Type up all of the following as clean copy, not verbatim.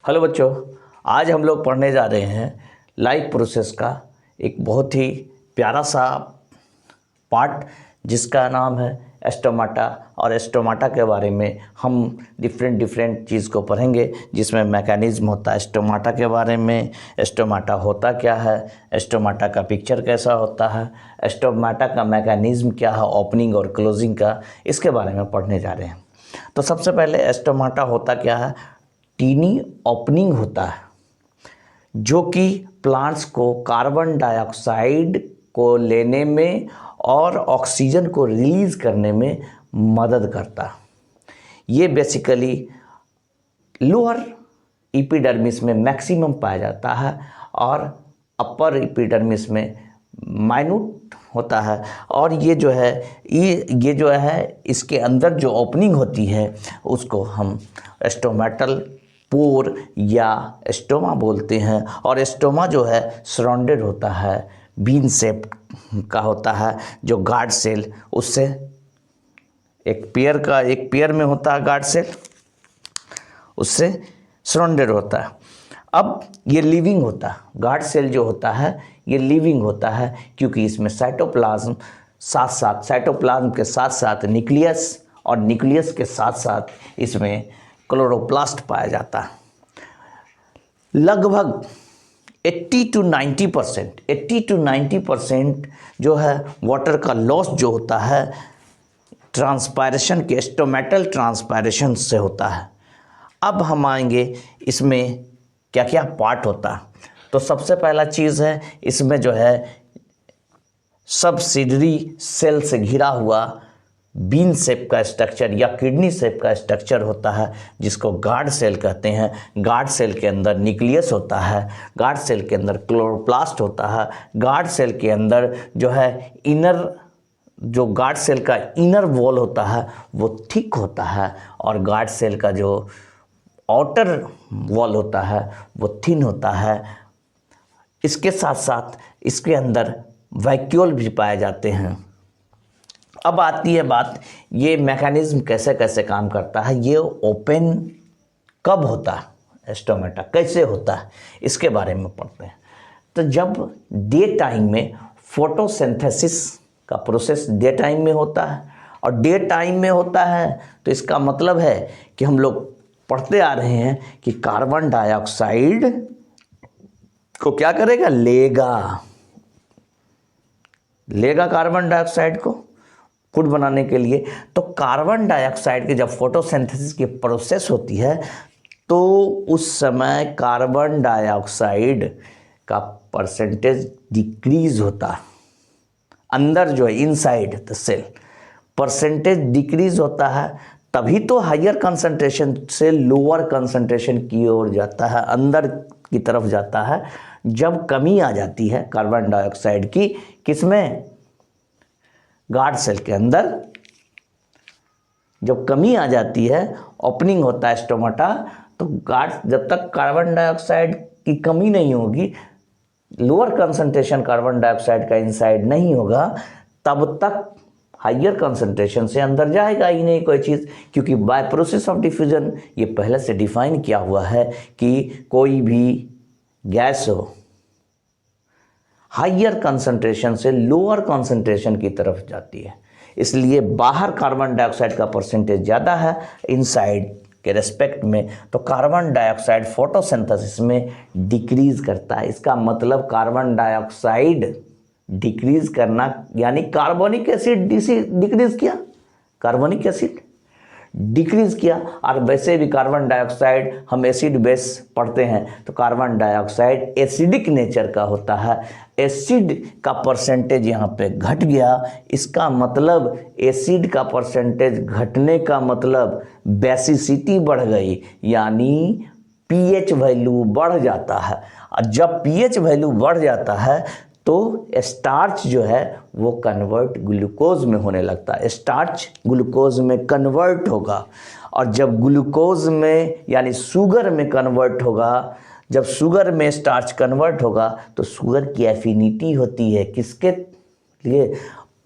Hello बच्चों, आज हम लोग पढ़ने जा रहे हैं लाइफ प्रोसेस का एक बहुत ही प्यारा सा पार्ट जिसका नाम है एस्टोमाटा। और एस्टोमाटा के बारे में हम डिफरेंट चीज़ को पढ़ेंगे जिसमें मैकेनिज्म होता है एस्टोमाटा के बारे में। एस्टोमाटा होता क्या है, एस्टोमाटा का पिक्चर कैसा होता है, एस्टोमाटा का मैकेनिज्म क्या है, ओपनिंग और क्लोजिंग का, इसके बारे में पढ़ने जा रहे हैं। तो सबसे पहले एस्टोमाटा होता क्या है। टीनी ओपनिंग होता है जो कि प्लांट्स को कार्बन डाइऑक्साइड को लेने में और ऑक्सीजन को रिलीज करने में मदद करता है। ये बेसिकली लोअर एपिडर्मिस में मैक्सिमम पाया जाता है और अपर एपिडर्मिस में माइन्यूट होता है। और ये जो है इसके अंदर जो ओपनिंग होती है उसको हम एस्टोमेटल पोर या एस्टोमा बोलते हैं। और एस्टोमा जो है सराउंडेड होता है बीन शेप का होता है, जो गार्ड सेल उससे एक पेयर में होता है, गार्ड सेल उससे सराउंडेड होता है। अब ये लिविंग होता है, गार्ड सेल जो होता है ये लिविंग होता है क्योंकि इसमें साइटोप्लाज्म के साथ साथ न्यूक्लियस और न्यूक्लियस के साथ साथ इसमें क्लोरोप्लास्ट पाया जाता है। लगभग 80 to 90% जो है वाटर का लॉस जो होता है ट्रांसपायरेशन के एस्टोमेटल ट्रांसपायरेशन से होता है। अब हम आएंगे इसमें क्या क्या पार्ट होता है। तो सबसे पहला चीज़ है इसमें जो है सबसिडरी सेल से घिरा हुआ बीन शेप का स्ट्रक्चर या किडनी शेप का स्ट्रक्चर होता है जिसको गार्ड सेल कहते हैं। गार्ड सेल के अंदर न्यूक्लियस होता है, गार्ड सेल के अंदर क्लोरोप्लास्ट होता है, गार्ड सेल के अंदर जो है जो गार्ड सेल का इनर वॉल होता है वो थिक होता है और गार्ड सेल का जो आउटर वॉल होता है वो थिन होता है। इसके साथ साथ इसके अंदर वैक्यूल भी पाए जाते हैं। अब आती है बात, ये मैकेनिज्म कैसे कैसे काम करता है, ये ओपन कब होता है, एस्टोमेटा कैसे होता है, इसके बारे में पढ़ते हैं। तो जब डे टाइम में फोटोसिंथेसिस का प्रोसेस डे टाइम में होता है और डे टाइम में होता है तो इसका मतलब है कि हम लोग पढ़ते आ रहे हैं कि कार्बन डाइऑक्साइड को क्या करेगा, लेगा कार्बन डाइऑक्साइड को फूड बनाने के लिए। तो कार्बन डाइऑक्साइड की जब फोटोसिंथेसिस की प्रोसेस होती है तो उस समय कार्बन डाइऑक्साइड का परसेंटेज डिक्रीज होता है। अंदर जो है inside the cell percentage decrease होता है, तभी तो हायर कंसंट्रेशन से लोअर कंसंट्रेशन की ओर जाता है, अंदर की तरफ जाता है। जब कमी आ जाती है कार्बन डाइऑक्साइड की, किसमें, गार्ड सेल के अंदर जब कमी आ जाती है, ओपनिंग होता है एस्टोमाटा, तो जब तक कार्बन डाइऑक्साइड की कमी नहीं होगी, लोअर कंसंट्रेशन कार्बन डाइऑक्साइड का इनसाइड नहीं होगा, तब तक हायर कंसंट्रेशन से अंदर जाएगा ही नहीं कोई चीज़। क्योंकि बाय प्रोसेस ऑफ डिफ्यूजन ये पहले से डिफाइन किया हुआ है कि कोई भी गैस हो हायर कंसंट्रेशन से लोअर कंसंट्रेशन की तरफ जाती है, इसलिए बाहर कार्बन डाइऑक्साइड का परसेंटेज ज़्यादा है इनसाइड के रेस्पेक्ट में, तो कार्बन डाइऑक्साइड फोटोसिंथेसिस में डिक्रीज करता है। इसका मतलब कार्बन डाइऑक्साइड डिक्रीज करना यानी कार्बोनिक एसिड डिक्रीज किया, कार्बोनिक एसिड डिक्रीज किया। और वैसे भी कार्बन डाइऑक्साइड हम एसिड बेस पढ़ते हैं तो कार्बन डाइऑक्साइड एसिडिक नेचर का होता है, एसिड का परसेंटेज यहाँ पे घट गया। इसका मतलब एसिड का परसेंटेज घटने का मतलब बेसिसिटी बढ़ गई, यानी पीएच वैल्यू बढ़ जाता है। और जब पीएच वैल्यू बढ़ जाता है तो स्टार्च जो है वो कन्वर्ट ग्लूकोज में होने लगता है, स्टार्च ग्लूकोज में कन्वर्ट होगा। और जब ग्लूकोज में यानी शुगर में कन्वर्ट होगा, जब शुगर में स्टार्च कन्वर्ट होगा तो शुगर की एफिनिटी होती है किसके लिए,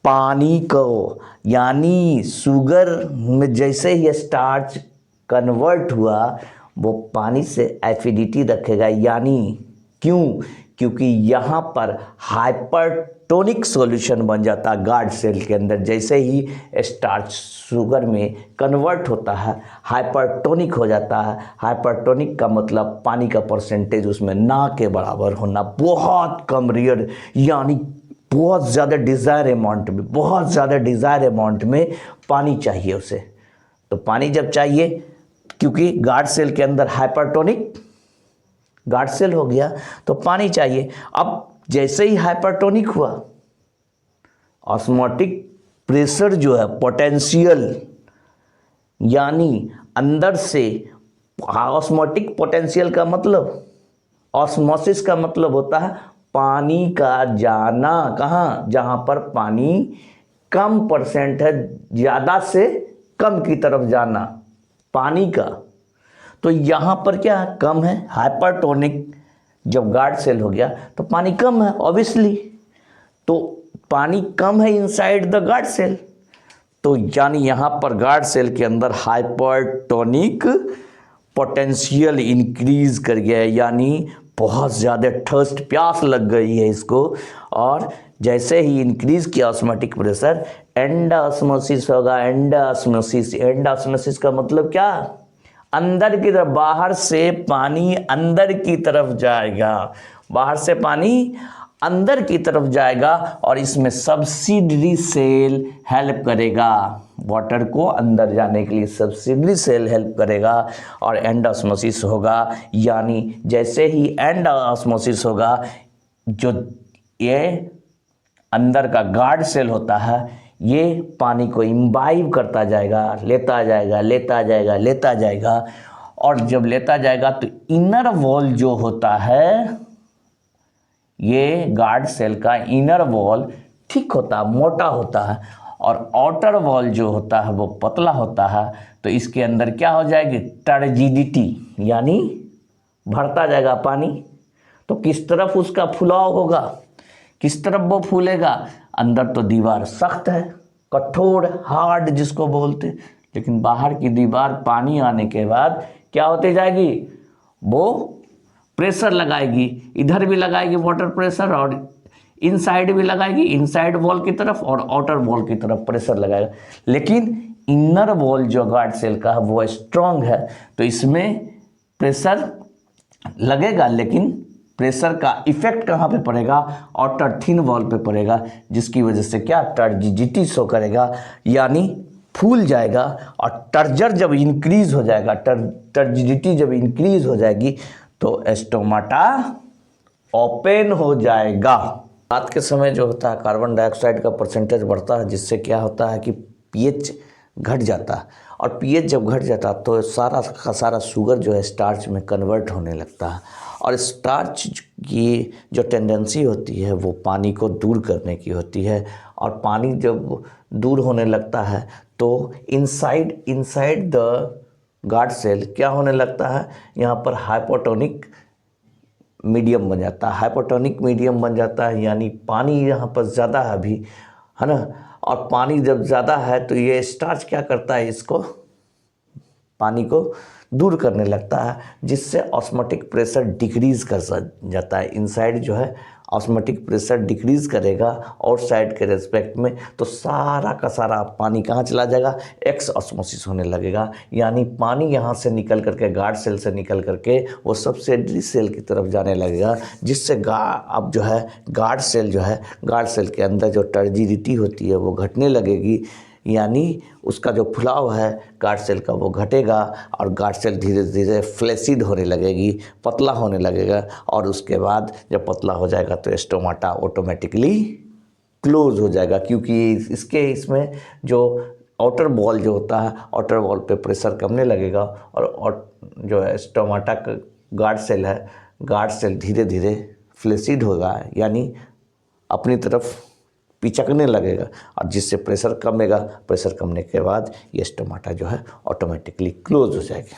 पानी को। यानी शुगर में जैसे ही स्टार्च कन्वर्ट हुआ वो पानी से एफिनिटी रखेगा, यानी क्यों? क्योंकि यहाँ पर हाइपरटोनिक सॉल्यूशन बन जाता है गार्ड सेल के अंदर। जैसे ही स्टार्च शुगर में कन्वर्ट होता है हाइपरटोनिक हो जाता है। हाइपरटोनिक का मतलब पानी का परसेंटेज उसमें ना के बराबर होना, बहुत कम, रेयर, यानी बहुत ज़्यादा डिज़ायर अमाउंट में पानी चाहिए उसे। तो पानी जब चाहिए, क्योंकि गार्ड सेल के अंदर हाइपरटोनिक गार्ड सेल हो गया तो पानी चाहिए। अब जैसे ही हाइपरटोनिक हुआ, ऑस्मोटिक प्रेशर जो है, पोटेंशियल, यानी अंदर से, ऑस्मोटिक पोटेंशियल का मतलब, ऑस्मोसिस का मतलब होता है पानी का जाना कहाँ, जहाँ पर पानी कम परसेंट है, ज़्यादा से कम की तरफ जाना पानी का। तो यहाँ पर क्या है, कम है, हाइपरटोनिक जब गार्ड सेल हो गया तो पानी कम है ऑब्वियसली। तो पानी कम है इनसाइड द गार्ड सेल, तो यानी यहाँ पर गार्ड सेल के अंदर हाइपरटोनिक पोटेंशियल इंक्रीज कर गया है, यानी बहुत ज़्यादा थर्स्ट, प्यास लग गई है इसको। और जैसे ही इंक्रीज किया ऑस्मोटिक प्रेशर, एंडोऑस्मोसिस होगा। एंडोऑस्मोसिस का मतलब क्या, अंदर की तरफ, बाहर से पानी अंदर की तरफ जाएगा, बाहर से पानी अंदर की तरफ जाएगा और इसमें सब्सिडरी सेल हेल्प करेगा, वाटर को अंदर जाने के लिए सब्सिडरी सेल हेल्प करेगा और एंडोऑस्मोसिस होगा। यानी जैसे ही एंडोऑस्मोसिस होगा, जो ये अंदर का गार्ड सेल होता है, ये पानी को इम्बाइब करता जाएगा, लेता जाएगा। और जब लेता जाएगा तो इनर वॉल जो होता है, ये गार्ड सेल का इनर वॉल ठीक होता है, मोटा होता है, और आउटर वॉल जो होता है वो पतला होता है। तो इसके अंदर क्या हो जाएगी, टर्जिडिटी, यानी भरता जाएगा पानी। तो किस तरफ उसका फुलाव होगा, किस तरफ वो फूलेगा, अंदर तो दीवार सख्त है, कठोर, हार्ड जिसको बोलते, लेकिन बाहर की दीवार पानी आने के बाद क्या होती जाएगी, वो प्रेशर लगाएगी, इधर भी लगाएगी वाटर प्रेशर और इनसाइड भी लगाएगी, इनसाइड वॉल की तरफ और आउटर वॉल की तरफ प्रेशर लगाएगा। लेकिन इनर वॉल जो गार्ड सेल का है वो स्ट्रांग है, तो इसमें प्रेशर लगेगा, लेकिन प्रेशर का इफेक्ट कहाँ पे पड़ेगा, आउटर थिन वॉल पे पड़ेगा, जिसकी वजह से क्या, टर्जिडिटी शो करेगा, यानी फूल जाएगा। और टर्जर जब इंक्रीज हो जाएगा, टर्जिडिटी जब इंक्रीज हो जाएगी तो स्टोमाटा ओपन हो जाएगा। रात के समय जो होता है कार्बन डाइऑक्साइड का परसेंटेज बढ़ता है, जिससे क्या होता है कि पीएच घट जाता है, और पीएच जब घट जाता है तो सारा का सारा शुगर जो है स्टार्च में कन्वर्ट होने लगता है। और स्टार्च की जो टेंडेंसी होती है वो पानी को दूर करने की होती है, और पानी जब दूर होने लगता है तो इनसाइड द गार्ड सेल क्या होने लगता है, यहाँ पर हाइपोटोनिक मीडियम बन जाता है। हाइपोटोनिक मीडियम बन जाता है यानी पानी यहाँ पर ज़्यादा है अभी, है ना, और पानी जब ज़्यादा है तो ये स्टार्च क्या करता है, इसको पानी को दूर करने लगता है, जिससे ऑस्मोटिक प्रेशर डिक्रीज़ कर जाता है। इनसाइड जो है ऑस्मोटिक प्रेशर डिक्रीज़ करेगा आउटसाइड के रेस्पेक्ट में, तो सारा का सारा पानी कहाँ चला जाएगा, एक्स ऑस्मोसिस होने लगेगा, यानी पानी यहाँ से निकल करके, गार्ड सेल से निकल करके वो सब्सिडरी सेल की तरफ जाने लगेगा, जिससे अब जो है गार्ड सेल के अंदर जो टर्जिडिटी होती है वो घटने लगेगी, यानी उसका जो फुलाव है गार्ड सेल का वो घटेगा, और गार्ड सेल धीरे धीरे फ्लैसिड होने लगेगी, पतला होने लगेगा, और उसके बाद जब पतला हो जाएगा तो स्टोमाटा ऑटोमेटिकली क्लोज हो जाएगा, क्योंकि इसमें जो आउटर वॉल जो होता है, आउटर वॉल पे प्रेशर कमने लगेगा, और जो है स्टोमाटा का गार्ड सेल धीरे धीरे फ्लैसिड होगा, यानी अपनी तरफ पिचकने लगेगा, और जिससे प्रेशर कमेगा, प्रेशर कमने के बाद ये स्टोमाटा जो है ऑटोमेटिकली क्लोज हो जाएगा।